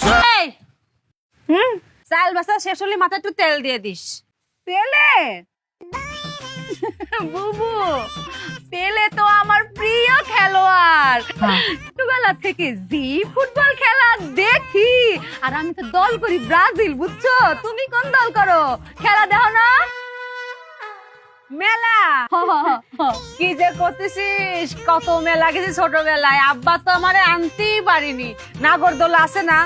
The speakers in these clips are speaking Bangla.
এই, চাল বাসা শেষ হলে মাথায় একটু তেল দিয়ে দিস। পেলে বুবু, পেলে তো আমার প্রিয় খেলোয়াড়। ছোটবেলা থেকে জি ফুটবল খেলা দেখি, আর আমি তো দল করি ব্রাজিল, বুঝছো? তুমি কোন দল করো? খেলা দেখো না? মেলা কি যে করতেছিস, কত মেলা গেছে ছোটবেলায়। আব্বা তো আমারে আনতেই পারিনি। নাগরদোলা আছে না,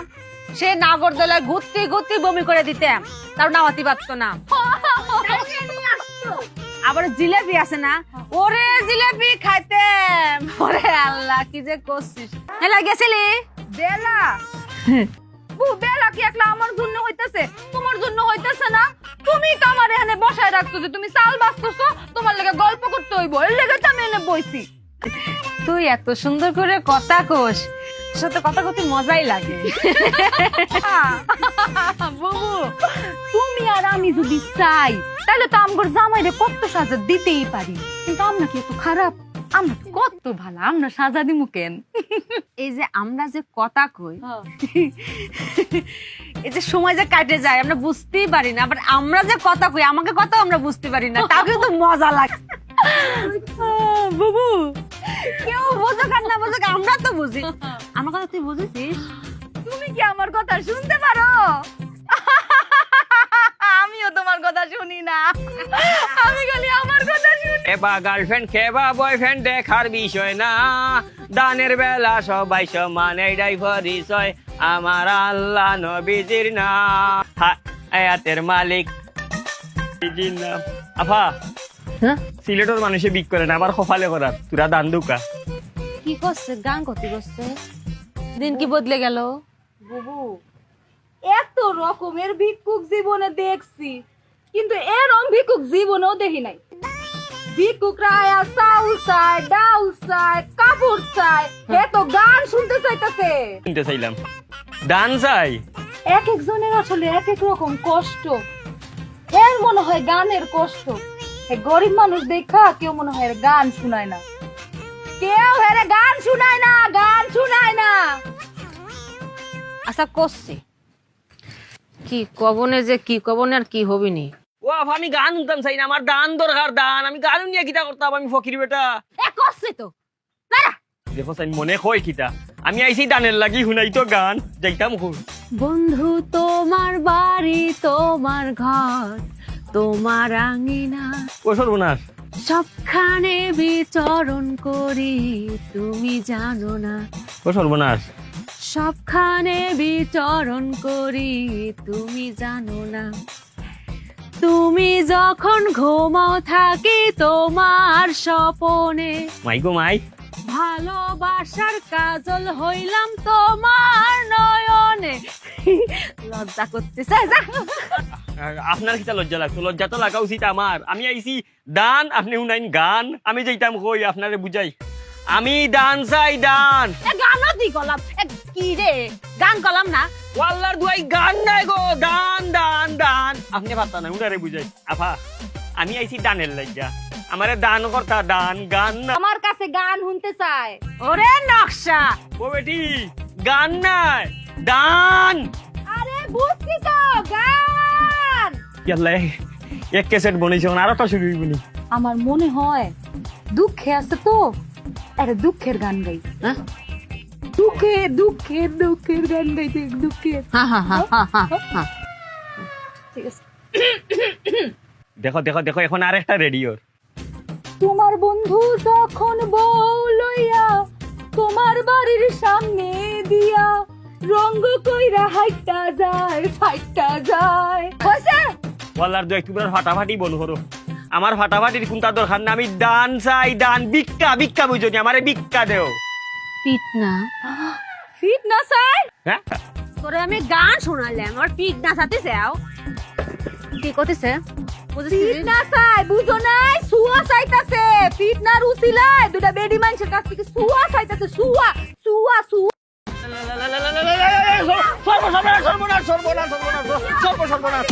সে নাগরদোলায় ঘুরতে ঘুরতে বমি করে দিতাম, তার নামাতি পারতো না। আবার জিলেবি আছে না, ওরে জিলেবি খাইতাম। ওরে আল্লাহ, কি যে করছিস। মেলা গেছিলি? বেলা বু, বেলা কি একলা আমার জন্য হইতাছে? তোমার জন্য হইতাছে না? তুমি তো আমার এখানে বসায় রাখতেছো, তুমি চাল বাঁচতেছো, তোমার লেগে গল্প করতে হইব, এর লেগে তো আমি এনে বইছি। তুই এত সুন্দর করে কথা কোস, সাথে কথা কইতে মজাই লাগে। বুবু, তুমি আর আমি যদি চাই তাহলে তো আমগর জামাইরে কত সাজা দিতেই পারি, কিন্তু আমরা কি একটু খারাপ? আমরা কত ভালো, আমরা সাজা দিমু কেন? এই যে আমরা যে কথা কই, এই যে সময় যে কাটে যায় আমরা বুঝতেই পারি না, আবার আমরা যে কথা কই আমাকে কথা আমরা বুঝতে পারি না, তাও কিন্তু মজা লাগে। বুবু, কেউ বোঝুক আর না বোঝুক, আমরা তো বুঝি। আমার কথা তুই বুঝেছিস? তুমি কি আমার কথা শুনতে পারো? আমিও তোমার কথা শুনি না, আমি খালি আমার কথা শুনি। এবা গার্লফ্রেন্ড খেবা বয়ফ্রেন্ড দেখার বিষয় না, দানের বেলা সবাই সমান, এইটাই পরিচয় আমার আল্লাহ নবীজির নাম, হায়াতের মালিক নবীজির নাম। আফা, সিলেটের মানুষে বিক করে না, আবার কপালে করার তুরা দান দুকা। কি করছে? গান করতে করছে, দিন কি বদলে গেল। বুবু, এত রকমের ভিক্ষুক জীবনে দেখছি, কিন্তু এরকম ভিক্ষুক জীবনেও দেখি নাই। ভিক্ষুকরা আয়া চাউল চায়, ডাউল চায়, কাপড় চায়, এ তো গান শুনতে চাইতেছে। শুনতে চাইলাম দান চাই। এক একজনের আসলে এক এক রকম কষ্ট, এর মনে হয় গানের কষ্ট। গরিব মানুষ দেখা কেউ মনে হয় গান শুনায় না, কেউ হেরে গান শুনায় না, গান শুনায় না। আচ্ছা করছে কি কবনে, যে কি কবনে আর কি হবিনি। ও আফা, আমি গান শুনতাম চাই না, আমার দান দরকার। দান আমি গান নিয়ে কিতা করতাম, আমি ফকির বেটা। এ করছে তো দাঁড়া। দেখো চাই মনে কয় কিতা, আমি আইছি দানের লাগি শুনাই তো গান যাইতাম খুব। বন্ধু তোমার বাড়ি, তোমার ঘর, তোমার আঙিনা, ও সর্বনাশ, সবখানে বিচরণ করি, তুমি জানো না। ও সর্বনাশ, সবখানে বিচরণ করি, তুমি জানো না। তুমি যখন ঘুমাও থাকি তোমার স্বপনে, মাই গো মাই, ভালোবাসার কাজল হইলাম তোমার নয়নে। লজ্জা করতেছে, যা। আপনার কিতা লজ্জা লাগতো? লজ্জা তো লাগা উচিত আমার। আমি আইছি দান, আপনি শুনাইন গান, আমি যাইতাম কই আপনারে বুঝাই। আমি দান চাই, দান। গানও দি গলাম, কি রে গান গলাম না। ওয়াল্লার দুয়াই গান নাই গো, দান দান দান। আপনি পারতা না, উনারে বুঝাই। আফা, আমি আইছি দানের লজ্জা, আমারে দান করতা, দান গান না। আমার কাছে গান শুনতে চায়। ওরে নকশা, ও বেটি, গান নাই, দান। আরে বুঝছি তো, গান। ইয়াল্লা, এক ক্যাসেট বনেছে, আরেকটা শুরু হইবনি। আমার মনে হয় দুঃখে আছে তো, আরে দুঃখের গান গাই। হ্যাঁ? দুঃখের দুঃখের দুঃখের গান গাইতে, দুঃখের। ঠিক আছে, দেখো দেখো দেখো, এখন আরেকটা রেডিওর। তোমার বন্ধু যখন বউ লইয়া তোমার বাড়ির সামনে দিয়া রঙ্গ কইরা হাইটা যায়, ফাইটা যায়। হইছে? ওয়াল্লার দুই একটু ফাটাফাটি বনু হরো। আমার ফাটাফাটির কোনটা দরকার না, আমি দান চাই, দান। ভিক্ষা ভিক্ষা বুঝনি, আমারে ভিক্ষা দেও। পিট না, ফিট না চাই? হ্যাঁ, তোরে আমি গান শোনাইলাম, আর পিট না সাথে যাও। কি করতেছে? ফিট না চাই, বুঝো নাই? সুয়া চাইতাছে। ফিট না রুচিলায় দুটা বেডি মানুষের কাছ থেকে সুয়া চাইতাছে, সুয়া সুয়া সুয়া। সর্বনাশ সর্বনাশ সর্বনাশ সর্বনাশ সর্বনাশ সর্বনাশ।